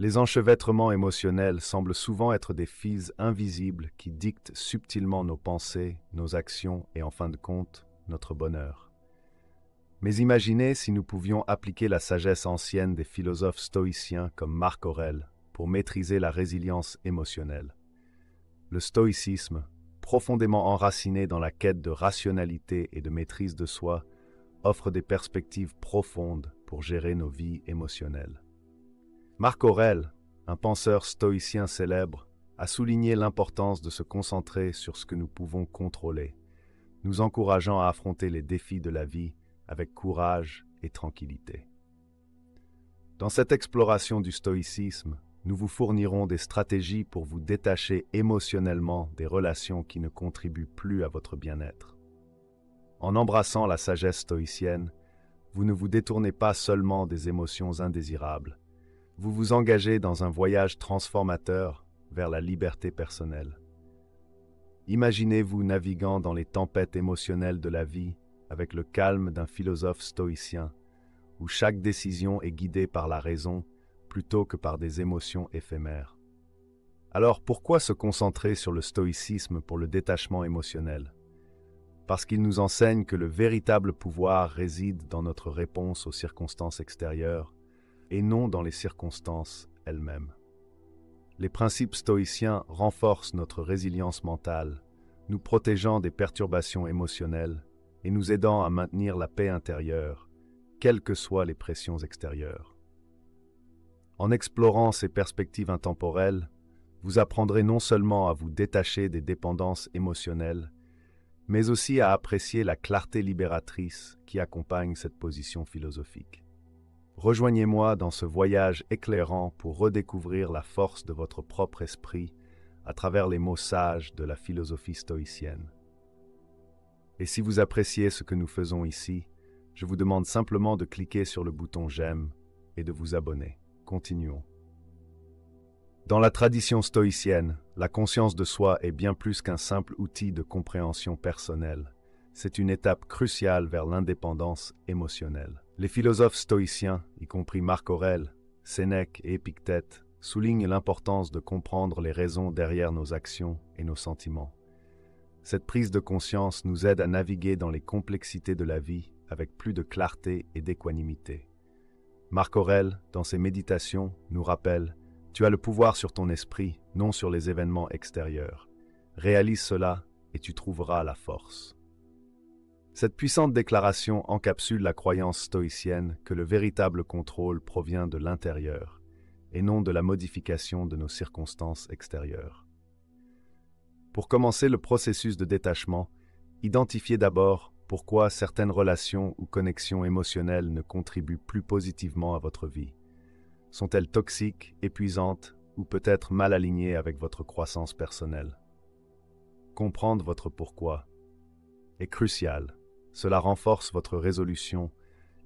Les enchevêtrements émotionnels semblent souvent être des fils invisibles qui dictent subtilement nos pensées, nos actions et en fin de compte, notre bonheur. Mais imaginez si nous pouvions appliquer la sagesse ancienne des philosophes stoïciens comme Marc Aurèle pour maîtriser la résilience émotionnelle. Le stoïcisme, profondément enraciné dans la quête de rationalité et de maîtrise de soi, offre des perspectives profondes pour gérer nos vies émotionnelles. Marc Aurèle, un penseur stoïcien célèbre, a souligné l'importance de se concentrer sur ce que nous pouvons contrôler, nous encourageant à affronter les défis de la vie avec courage et tranquillité. Dans cette exploration du stoïcisme, nous vous fournirons des stratégies pour vous détacher émotionnellement des relations qui ne contribuent plus à votre bien-être. En embrassant la sagesse stoïcienne, vous ne vous détournez pas seulement des émotions indésirables, vous vous engagez dans un voyage transformateur vers la liberté personnelle. Imaginez-vous naviguant dans les tempêtes émotionnelles de la vie avec le calme d'un philosophe stoïcien, où chaque décision est guidée par la raison plutôt que par des émotions éphémères. Alors pourquoi se concentrer sur le stoïcisme pour le détachement émotionnel? Parce qu'il nous enseigne que le véritable pouvoir réside dans notre réponse aux circonstances extérieures et non dans les circonstances elles-mêmes. Les principes stoïciens renforcent notre résilience mentale, nous protégeant des perturbations émotionnelles et nous aidant à maintenir la paix intérieure, quelles que soient les pressions extérieures. En explorant ces perspectives intemporelles, vous apprendrez non seulement à vous détacher des dépendances émotionnelles, mais aussi à apprécier la clarté libératrice qui accompagne cette position philosophique. Rejoignez-moi dans ce voyage éclairant pour redécouvrir la force de votre propre esprit à travers les mots sages de la philosophie stoïcienne. Et si vous appréciez ce que nous faisons ici, je vous demande simplement de cliquer sur le bouton j'aime et de vous abonner. Continuons. Dans la tradition stoïcienne, la conscience de soi est bien plus qu'un simple outil de compréhension personnelle. C'est une étape cruciale vers l'indépendance émotionnelle. Les philosophes stoïciens, y compris Marc Aurèle, Sénèque et Épictète, soulignent l'importance de comprendre les raisons derrière nos actions et nos sentiments. Cette prise de conscience nous aide à naviguer dans les complexités de la vie avec plus de clarté et d'équanimité. Marc Aurèle, dans ses méditations, nous rappelle « Tu as le pouvoir sur ton esprit, non sur les événements extérieurs. Réalise cela et tu trouveras la force. » Cette puissante déclaration encapsule la croyance stoïcienne que le véritable contrôle provient de l'intérieur et non de la modification de nos circonstances extérieures. Pour commencer le processus de détachement, identifiez d'abord pourquoi certaines relations ou connexions émotionnelles ne contribuent plus positivement à votre vie. Sont-elles toxiques, épuisantes ou peut-être mal alignées avec votre croissance personnelle? Comprendre votre pourquoi est crucial. Cela renforce votre résolution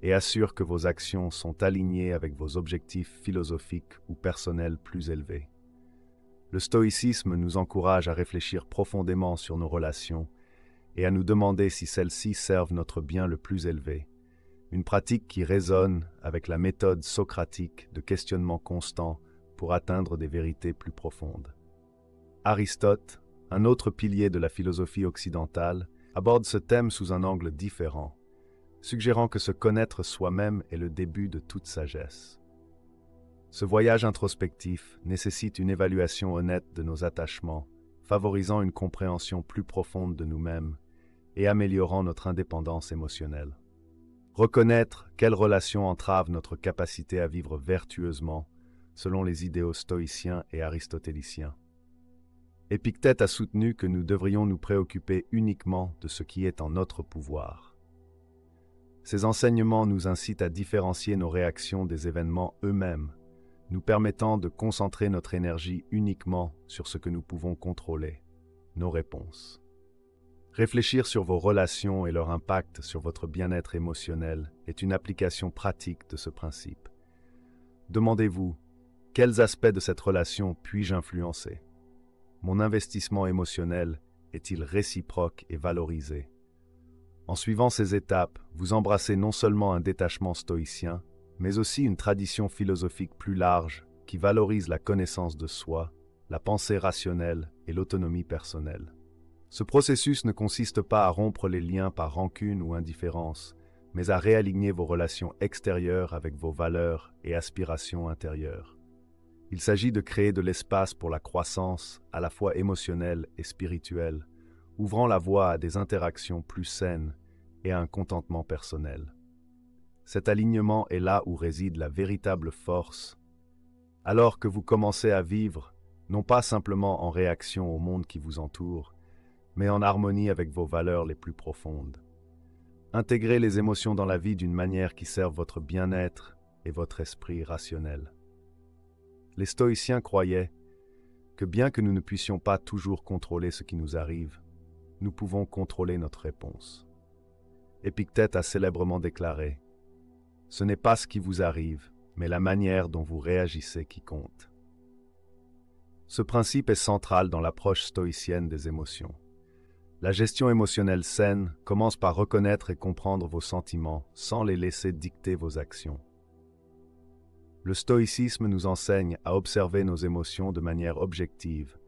et assure que vos actions sont alignées avec vos objectifs philosophiques ou personnels plus élevés. Le stoïcisme nous encourage à réfléchir profondément sur nos relations et à nous demander si celles-ci servent notre bien le plus élevé, une pratique qui résonne avec la méthode socratique de questionnement constant pour atteindre des vérités plus profondes. Aristote, un autre pilier de la philosophie occidentale, aborde ce thème sous un angle différent, suggérant que se connaître soi-même est le début de toute sagesse. Ce voyage introspectif nécessite une évaluation honnête de nos attachements, favorisant une compréhension plus profonde de nous-mêmes et améliorant notre indépendance émotionnelle. Reconnaître quelles relations entravent notre capacité à vivre vertueusement, selon les idéaux stoïciens et aristotéliciens. Épictète a soutenu que nous devrions nous préoccuper uniquement de ce qui est en notre pouvoir. Ces enseignements nous incitent à différencier nos réactions des événements eux-mêmes, nous permettant de concentrer notre énergie uniquement sur ce que nous pouvons contrôler, nos réponses. Réfléchir sur vos relations et leur impact sur votre bien-être émotionnel est une application pratique de ce principe. Demandez-vous, quels aspects de cette relation puis-je influencer? Mon investissement émotionnel est-il réciproque et valorisé? En suivant ces étapes, vous embrassez non seulement un détachement stoïcien, mais aussi une tradition philosophique plus large qui valorise la connaissance de soi, la pensée rationnelle et l'autonomie personnelle. Ce processus ne consiste pas à rompre les liens par rancune ou indifférence, mais à réaligner vos relations extérieures avec vos valeurs et aspirations intérieures. Il s'agit de créer de l'espace pour la croissance, à la fois émotionnelle et spirituelle, ouvrant la voie à des interactions plus saines et à un contentement personnel. Cet alignement est là où réside la véritable force, alors que vous commencez à vivre, non pas simplement en réaction au monde qui vous entoure, mais en harmonie avec vos valeurs les plus profondes. Intégrez les émotions dans la vie d'une manière qui serve votre bien-être et votre esprit rationnel. Les stoïciens croyaient que bien que nous ne puissions pas toujours contrôler ce qui nous arrive, nous pouvons contrôler notre réponse. Épictète a célèbrement déclaré « Ce n'est pas ce qui vous arrive, mais la manière dont vous réagissez qui compte ». Ce principe est central dans l'approche stoïcienne des émotions. La gestion émotionnelle saine commence par reconnaître et comprendre vos sentiments sans les laisser dicter vos actions. Le stoïcisme nous enseigne à observer nos émotions de manière objective,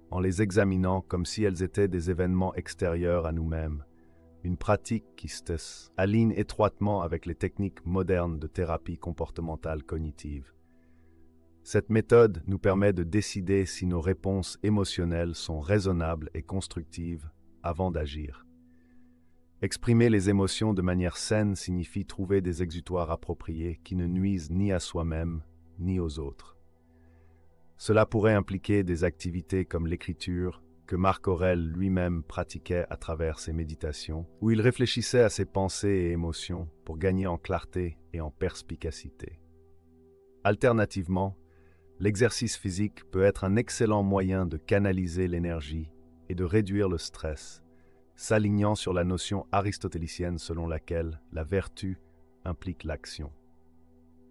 en les examinant comme si elles étaient des événements extérieurs à nous-mêmes, une pratique qui s'aligne étroitement avec les techniques modernes de thérapie comportementale cognitive. Cette méthode nous permet de décider si nos réponses émotionnelles sont raisonnables et constructives avant d'agir. Exprimer les émotions de manière saine signifie trouver des exutoires appropriés qui ne nuisent ni à soi-même ni aux autres. Cela pourrait impliquer des activités comme l'écriture, que Marc Aurèle lui-même pratiquait à travers ses méditations, où il réfléchissait à ses pensées et émotions pour gagner en clarté et en perspicacité. Alternativement, l'exercice physique peut être un excellent moyen de canaliser l'énergie et de réduire le stress, s'alignant sur la notion aristotélicienne selon laquelle la vertu implique l'action.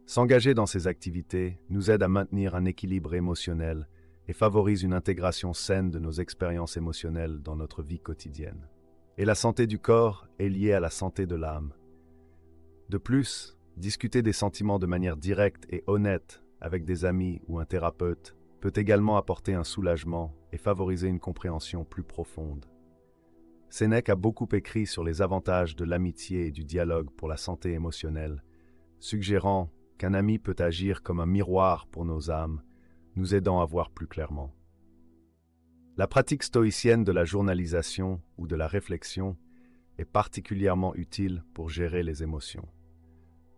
S'engager dans ces activités nous aide à maintenir un équilibre émotionnel et favorise une intégration saine de nos expériences émotionnelles dans notre vie quotidienne. Et la santé du corps est liée à la santé de l'âme. De plus, discuter des sentiments de manière directe et honnête avec des amis ou un thérapeute peut également apporter un soulagement et favoriser une compréhension plus profonde. Sénèque a beaucoup écrit sur les avantages de l'amitié et du dialogue pour la santé émotionnelle, suggérant qu'un ami peut agir comme un miroir pour nos âmes, nous aidant à voir plus clairement. La pratique stoïcienne de la journalisation ou de la réflexion est particulièrement utile pour gérer les émotions.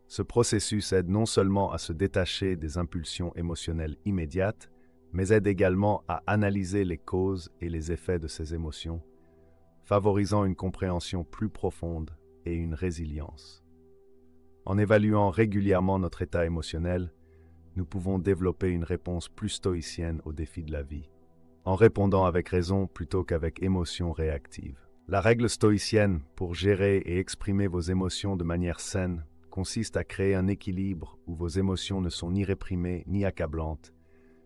Ce processus aide non seulement à se détacher des impulsions émotionnelles immédiates, mais aide également à analyser les causes et les effets de ces émotions, favorisant une compréhension plus profonde et une résilience. En évaluant régulièrement notre état émotionnel, nous pouvons développer une réponse plus stoïcienne aux défis de la vie, en répondant avec raison plutôt qu'avec émotion réactive. La règle stoïcienne pour gérer et exprimer vos émotions de manière saine consiste à créer un équilibre où vos émotions ne sont ni réprimées ni accablantes,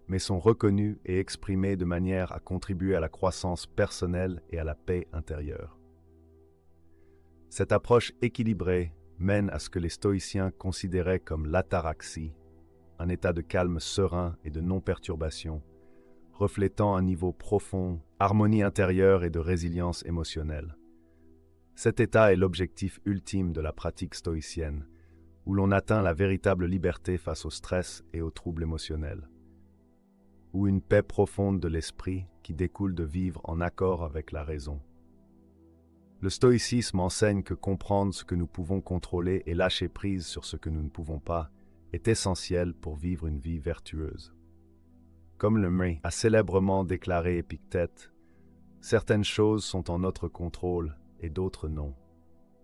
mais sont reconnues et exprimées de manière à contribuer à la croissance personnelle et à la paix intérieure. Cette approche équilibrée mène à ce que les stoïciens considéraient comme l'ataraxie, un état de calme serein et de non-perturbation, reflétant un niveau profond, harmonie intérieure et de résilience émotionnelle. Cet état est l'objectif ultime de la pratique stoïcienne, où l'on atteint la véritable liberté face au stress et aux troubles émotionnels, ou une paix profonde de l'esprit qui découle de vivre en accord avec la raison. Le stoïcisme enseigne que comprendre ce que nous pouvons contrôler et lâcher prise sur ce que nous ne pouvons pas est essentiel pour vivre une vie vertueuse. Comme le Mré a célèbrement déclaré Épictète, certaines choses sont en notre contrôle et d'autres non.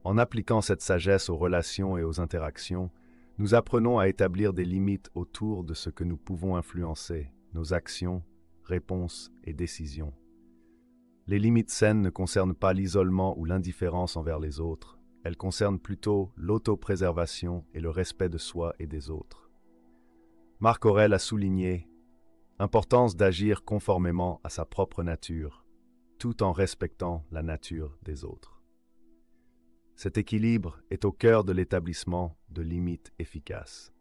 En appliquant cette sagesse aux relations et aux interactions, nous apprenons à établir des limites autour de ce que nous pouvons influencer, nos actions, réponses et décisions. Les limites saines ne concernent pas l'isolement ou l'indifférence envers les autres, elles concernent plutôt l'autopréservation et le respect de soi et des autres. Marc Aurèle a souligné l'importance d'agir conformément à sa propre nature, tout en respectant la nature des autres. Cet équilibre est au cœur de l'établissement de limites efficaces.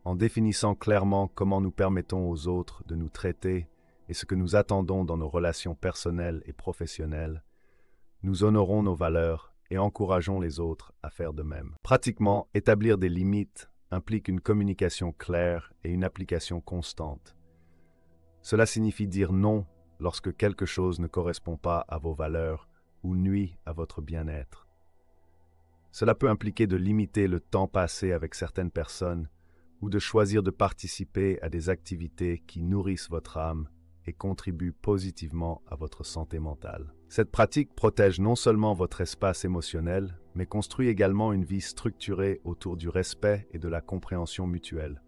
En définissant clairement comment nous permettons aux autres de nous traiter et ce que nous attendons dans nos relations personnelles et professionnelles, nous honorons nos valeurs et encourageons les autres à faire de même. Pratiquement, établir des limites implique une communication claire et une application constante. Cela signifie dire non lorsque quelque chose ne correspond pas à vos valeurs ou nuit à votre bien-être. Cela peut impliquer de limiter le temps passé avec certaines personnes ou de choisir de participer à des activités qui nourrissent votre âme et contribuent positivement à votre santé mentale. Cette pratique protège non seulement votre espace émotionnel, mais construit également une vie structurée autour du respect et de la compréhension mutuelle,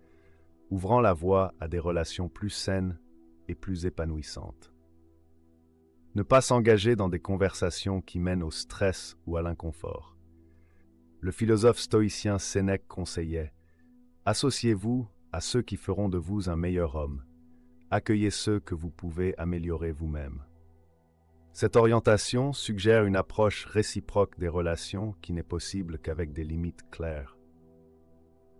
ouvrant la voie à des relations plus saines et plus épanouissantes. Ne pas s'engager dans des conversations qui mènent au stress ou à l'inconfort. Le philosophe stoïcien Sénèque conseillait « Associez-vous à ceux qui feront de vous un meilleur homme. Accueillez ceux que vous pouvez améliorer vous-même. » Cette orientation suggère une approche réciproque des relations qui n'est possible qu'avec des limites claires.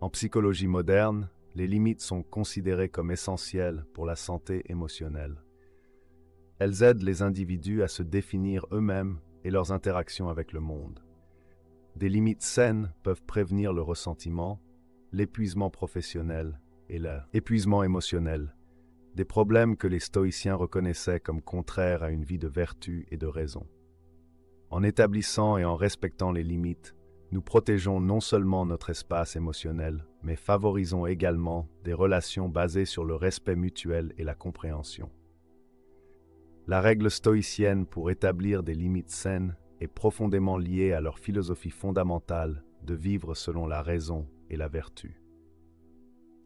En psychologie moderne, les limites sont considérées comme essentielles pour la santé émotionnelle. Elles aident les individus à se définir eux-mêmes et leurs interactions avec le monde. Des limites saines peuvent prévenir le ressentiment, l'épuisement professionnel et l'épuisement émotionnel, des problèmes que les stoïciens reconnaissaient comme contraires à une vie de vertu et de raison. En établissant et en respectant les limites, nous protégeons non seulement notre espace émotionnel, mais favorisons également des relations basées sur le respect mutuel et la compréhension. La règle stoïcienne pour établir des limites saines est profondément liée à leur philosophie fondamentale de vivre selon la raison et la vertu.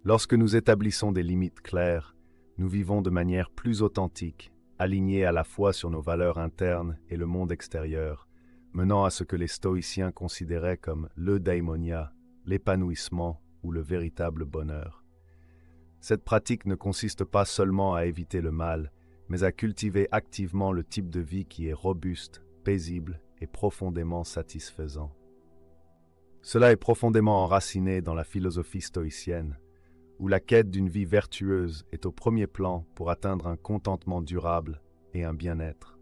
Lorsque nous établissons des limites claires, nous vivons de manière plus authentique, alignée à la fois sur nos valeurs internes et le monde extérieur, menant à ce que les stoïciens considéraient comme l'eudaimonia, l'épanouissement ou le véritable bonheur. Cette pratique ne consiste pas seulement à éviter le mal, mais à cultiver activement le type de vie qui est robuste, paisible et profondément satisfaisant. Cela est profondément enraciné dans la philosophie stoïcienne, où la quête d'une vie vertueuse est au premier plan pour atteindre un contentement durable et un bien-être.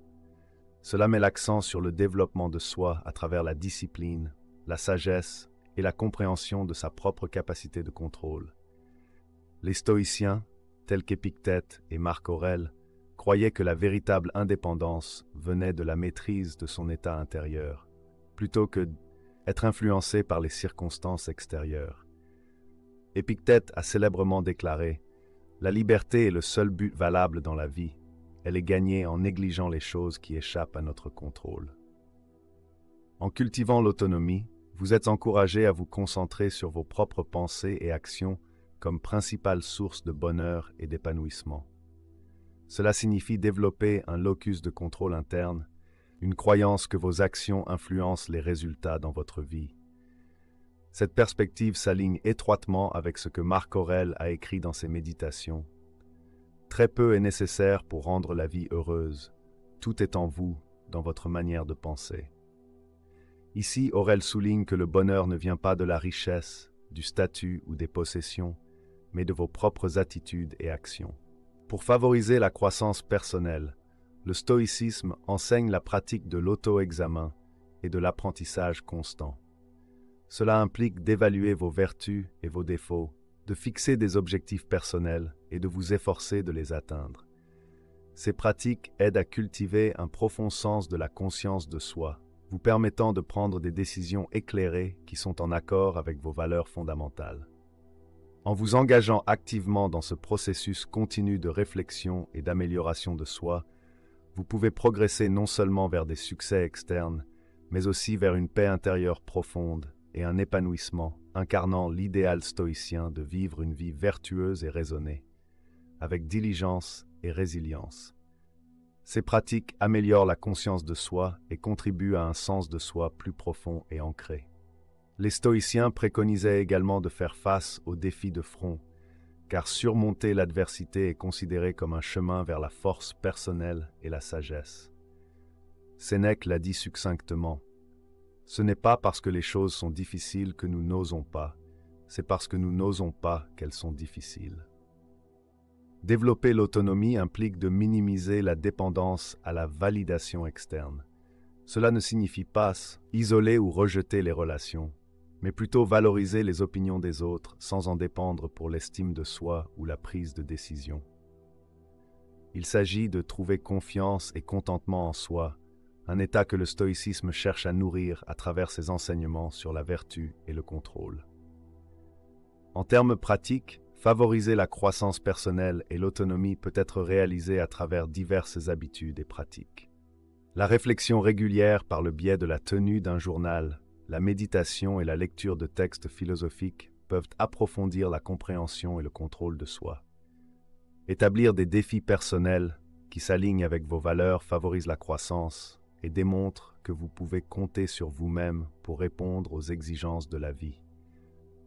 Cela met l'accent sur le développement de soi à travers la discipline, la sagesse et la compréhension de sa propre capacité de contrôle. Les stoïciens, tels qu'Épictète et Marc Aurèle, croyaient que la véritable indépendance venait de la maîtrise de son état intérieur, plutôt que d'être influencé par les circonstances extérieures. Épictète a célèbrement déclaré « La liberté est le seul but valable dans la vie. Elle est gagnée en négligeant les choses qui échappent à notre contrôle. » En cultivant l'autonomie, vous êtes encouragé à vous concentrer sur vos propres pensées et actions comme principale source de bonheur et d'épanouissement. Cela signifie développer un locus de contrôle interne, une croyance que vos actions influencent les résultats dans votre vie. Cette perspective s'aligne étroitement avec ce que Marc Aurèle a écrit dans ses méditations. Très peu est nécessaire pour rendre la vie heureuse. Tout est en vous, dans votre manière de penser. Ici, Aurèle souligne que le bonheur ne vient pas de la richesse, du statut ou des possessions, mais de vos propres attitudes et actions. Pour favoriser la croissance personnelle, le stoïcisme enseigne la pratique de l'auto-examen et de l'apprentissage constant. Cela implique d'évaluer vos vertus et vos défauts, de fixer des objectifs personnels et de vous efforcer de les atteindre. Ces pratiques aident à cultiver un profond sens de la conscience de soi, vous permettant de prendre des décisions éclairées qui sont en accord avec vos valeurs fondamentales. En vous engageant activement dans ce processus continu de réflexion et d'amélioration de soi, vous pouvez progresser non seulement vers des succès externes, mais aussi vers une paix intérieure profonde et un épanouissement incarnant l'idéal stoïcien de vivre une vie vertueuse et raisonnée, avec diligence et résilience. Ces pratiques améliorent la conscience de soi et contribuent à un sens de soi plus profond et ancré. Les stoïciens préconisaient également de faire face aux défis de front, car surmonter l'adversité est considéré comme un chemin vers la force personnelle et la sagesse. Sénèque l'a dit succinctement. Ce n'est pas parce que les choses sont difficiles que nous n'osons pas, c'est parce que nous n'osons pas qu'elles sont difficiles. Développer l'autonomie implique de minimiser la dépendance à la validation externe. Cela ne signifie pas isoler ou rejeter les relations, mais plutôt valoriser les opinions des autres sans en dépendre pour l'estime de soi ou la prise de décision. Il s'agit de trouver confiance et contentement en soi, un état que le stoïcisme cherche à nourrir à travers ses enseignements sur la vertu et le contrôle. En termes pratiques, favoriser la croissance personnelle et l'autonomie peut être réalisé à travers diverses habitudes et pratiques. La réflexion régulière par le biais de la tenue d'un journal, la méditation et la lecture de textes philosophiques peuvent approfondir la compréhension et le contrôle de soi. Établir des défis personnels qui s'alignent avec vos valeurs favorise la croissance et démontre que vous pouvez compter sur vous-même pour répondre aux exigences de la vie.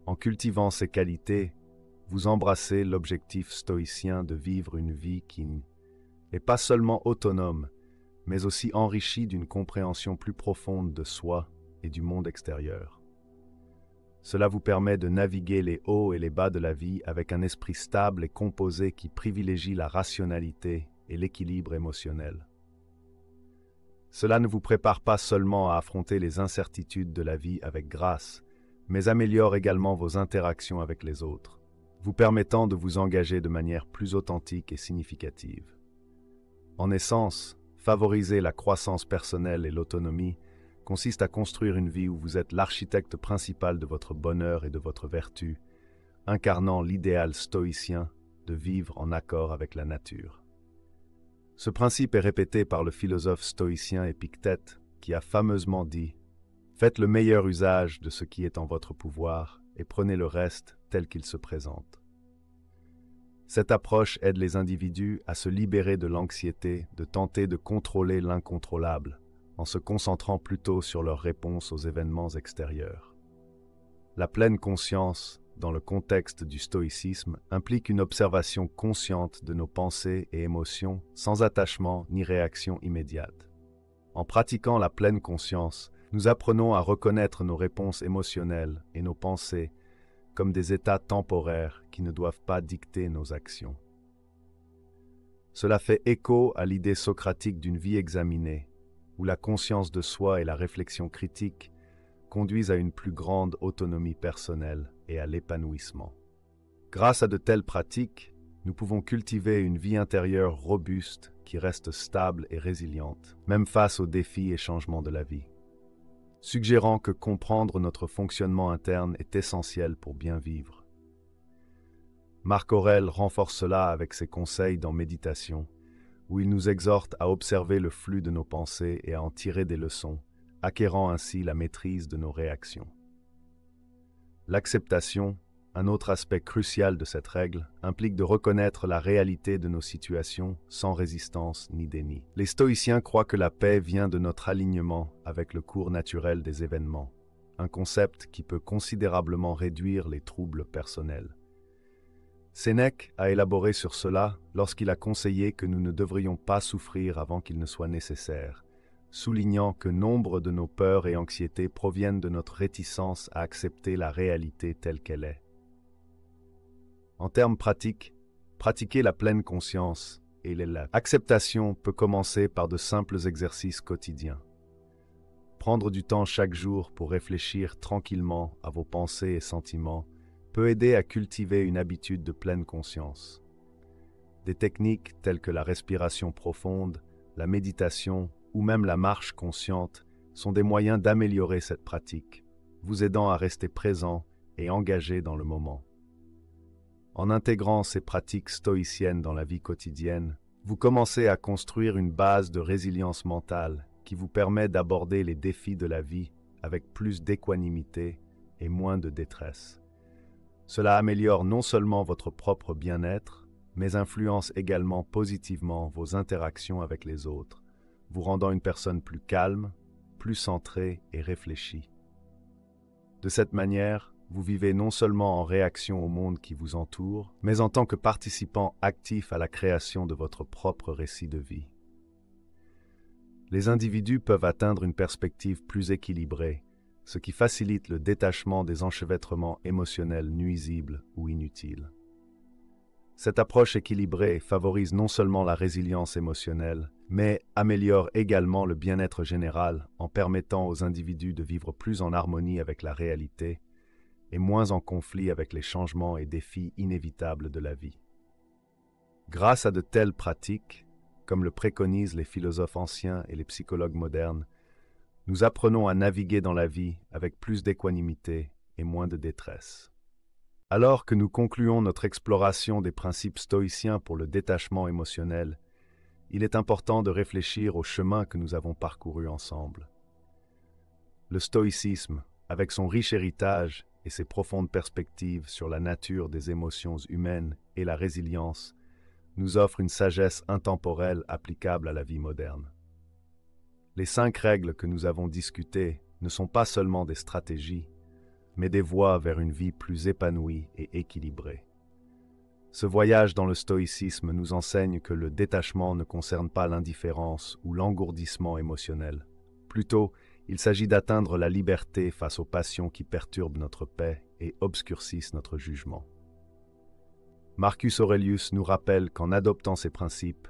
En cultivant ces qualités, vous embrassez l'objectif stoïcien de vivre une vie qui n'est pas seulement autonome, mais aussi enrichie d'une compréhension plus profonde de soi et du monde extérieur. Cela vous permet de naviguer les hauts et les bas de la vie avec un esprit stable et composé qui privilégie la rationalité et l'équilibre émotionnel. Cela ne vous prépare pas seulement à affronter les incertitudes de la vie avec grâce, mais améliore également vos interactions avec les autres, vous permettant de vous engager de manière plus authentique et significative. En essence, favoriser la croissance personnelle et l'autonomie consiste à construire une vie où vous êtes l'architecte principal de votre bonheur et de votre vertu, incarnant l'idéal stoïcien de vivre en accord avec la nature. Ce principe est répété par le philosophe stoïcien Épictète, qui a fameusement dit « Faites le meilleur usage de ce qui est en votre pouvoir et prenez le reste tel qu'il se présente. » Cette approche aide les individus à se libérer de l'anxiété de tenter de contrôler l'incontrôlable, en se concentrant plutôt sur leur réponse aux événements extérieurs. La pleine conscience, dans le contexte du stoïcisme, implique une observation consciente de nos pensées et émotions sans attachement ni réaction immédiate. En pratiquant la pleine conscience, nous apprenons à reconnaître nos réponses émotionnelles et nos pensées comme des états temporaires qui ne doivent pas dicter nos actions. Cela fait écho à l'idée socratique d'une vie examinée, où la conscience de soi et la réflexion critique conduisent à une plus grande autonomie personnelle et à l'épanouissement. Grâce à de telles pratiques, nous pouvons cultiver une vie intérieure robuste qui reste stable et résiliente, même face aux défis et changements de la vie, suggérant que comprendre notre fonctionnement interne est essentiel pour bien vivre. Marc Aurèle renforce cela avec ses conseils dans Méditation, où il nous exhorte à observer le flux de nos pensées et à en tirer des leçons, acquérant ainsi la maîtrise de nos réactions. L'acceptation, un autre aspect crucial de cette règle, implique de reconnaître la réalité de nos situations sans résistance ni déni. Les stoïciens croient que la paix vient de notre alignement avec le cours naturel des événements, un concept qui peut considérablement réduire les troubles personnels. Sénèque a élaboré sur cela lorsqu'il a conseillé que nous ne devrions pas souffrir avant qu'il ne soit nécessaire, soulignant que nombre de nos peurs et anxiétés proviennent de notre réticence à accepter la réalité telle qu'elle est. En termes pratiques, pratiquer la pleine conscience et l'acceptation peut commencer par de simples exercices quotidiens. Prendre du temps chaque jour pour réfléchir tranquillement à vos pensées et sentiments peut aider à cultiver une habitude de pleine conscience. Des techniques telles que la respiration profonde, la méditation ou même la marche consciente sont des moyens d'améliorer cette pratique, vous aidant à rester présent et engagé dans le moment. En intégrant ces pratiques stoïciennes dans la vie quotidienne, vous commencez à construire une base de résilience mentale qui vous permet d'aborder les défis de la vie avec plus d'équanimité et moins de détresse. Cela améliore non seulement votre propre bien-être, mais influence également positivement vos interactions avec les autres, vous rendant une personne plus calme, plus centrée et réfléchie. De cette manière, vous vivez non seulement en réaction au monde qui vous entoure, mais en tant que participant actif à la création de votre propre récit de vie. Les individus peuvent atteindre une perspective plus équilibrée, ce qui facilite le détachement des enchevêtrements émotionnels nuisibles ou inutiles. Cette approche équilibrée favorise non seulement la résilience émotionnelle, mais améliore également le bien-être général en permettant aux individus de vivre plus en harmonie avec la réalité et moins en conflit avec les changements et défis inévitables de la vie. Grâce à de telles pratiques, comme le préconisent les philosophes anciens et les psychologues modernes, nous apprenons à naviguer dans la vie avec plus d'équanimité et moins de détresse. Alors que nous concluons notre exploration des principes stoïciens pour le détachement émotionnel, il est important de réfléchir au chemin que nous avons parcouru ensemble. Le stoïcisme, avec son riche héritage et ses profondes perspectives sur la nature des émotions humaines et la résilience, nous offre une sagesse intemporelle applicable à la vie moderne. Les 5 règles que nous avons discutées ne sont pas seulement des stratégies, mais des voies vers une vie plus épanouie et équilibrée. Ce voyage dans le stoïcisme nous enseigne que le détachement ne concerne pas l'indifférence ou l'engourdissement émotionnel. Plutôt, il s'agit d'atteindre la liberté face aux passions qui perturbent notre paix et obscurcissent notre jugement. Marcus Aurelius nous rappelle qu'en adoptant ces principes,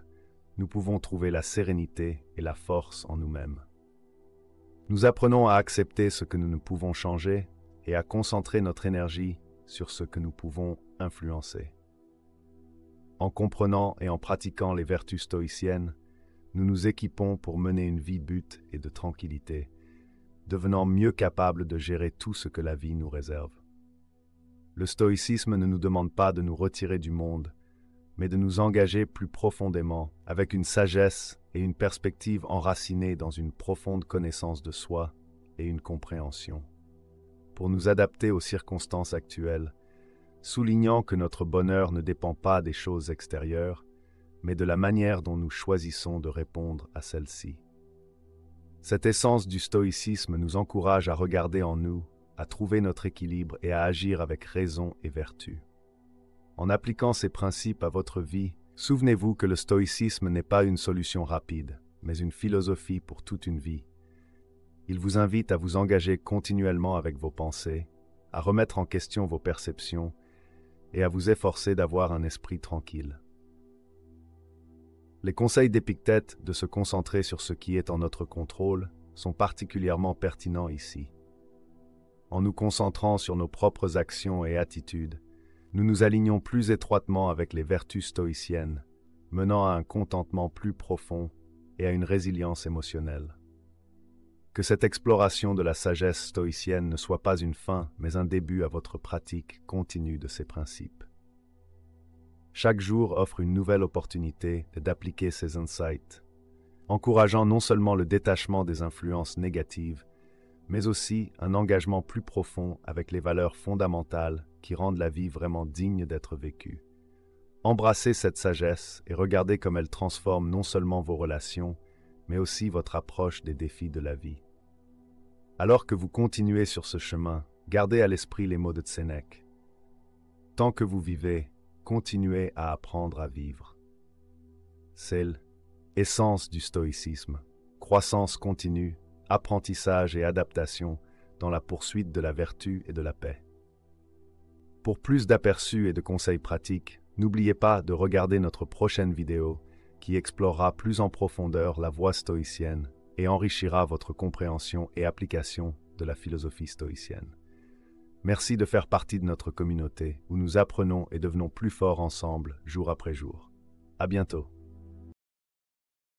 nous pouvons trouver la sérénité et la force en nous-mêmes. Nous apprenons à accepter ce que nous ne pouvons changer et à concentrer notre énergie sur ce que nous pouvons influencer. En comprenant et en pratiquant les vertus stoïciennes, nous nous équipons pour mener une vie but et de tranquillité, devenant mieux capables de gérer tout ce que la vie nous réserve. Le stoïcisme ne nous demande pas de nous retirer du monde, mais de nous engager plus profondément avec une sagesse et une perspective enracinée dans une profonde connaissance de soi et une compréhension, pour nous adapter aux circonstances actuelles, soulignant que notre bonheur ne dépend pas des choses extérieures, mais de la manière dont nous choisissons de répondre à celles-ci. Cette essence du stoïcisme nous encourage à regarder en nous, à trouver notre équilibre et à agir avec raison et vertu. En appliquant ces principes à votre vie, souvenez-vous que le stoïcisme n'est pas une solution rapide, mais une philosophie pour toute une vie. Il vous invite à vous engager continuellement avec vos pensées, à remettre en question vos perceptions et à vous efforcer d'avoir un esprit tranquille. Les conseils d'Épictète de se concentrer sur ce qui est en notre contrôle sont particulièrement pertinents ici. En nous concentrant sur nos propres actions et attitudes, nous nous alignons plus étroitement avec les vertus stoïciennes, menant à un contentement plus profond et à une résilience émotionnelle. Que cette exploration de la sagesse stoïcienne ne soit pas une fin, mais un début à votre pratique continue de ces principes. Chaque jour offre une nouvelle opportunité d'appliquer ces insights, encourageant non seulement le détachement des influences négatives, mais aussi un engagement plus profond avec les valeurs fondamentales qui rendent la vie vraiment digne d'être vécue. Embrassez cette sagesse et regardez comme elle transforme non seulement vos relations, mais aussi votre approche des défis de la vie. Alors que vous continuez sur ce chemin, gardez à l'esprit les mots de Sénèque. Tant que vous vivez, continuez à apprendre à vivre. C'est l'essence du stoïcisme, croissance continue, apprentissage et adaptation dans la poursuite de la vertu et de la paix. Pour plus d'aperçus et de conseils pratiques, n'oubliez pas de regarder notre prochaine vidéo qui explorera plus en profondeur la voie stoïcienne et enrichira votre compréhension et application de la philosophie stoïcienne. Merci de faire partie de notre communauté où nous apprenons et devenons plus forts ensemble jour après jour. À bientôt.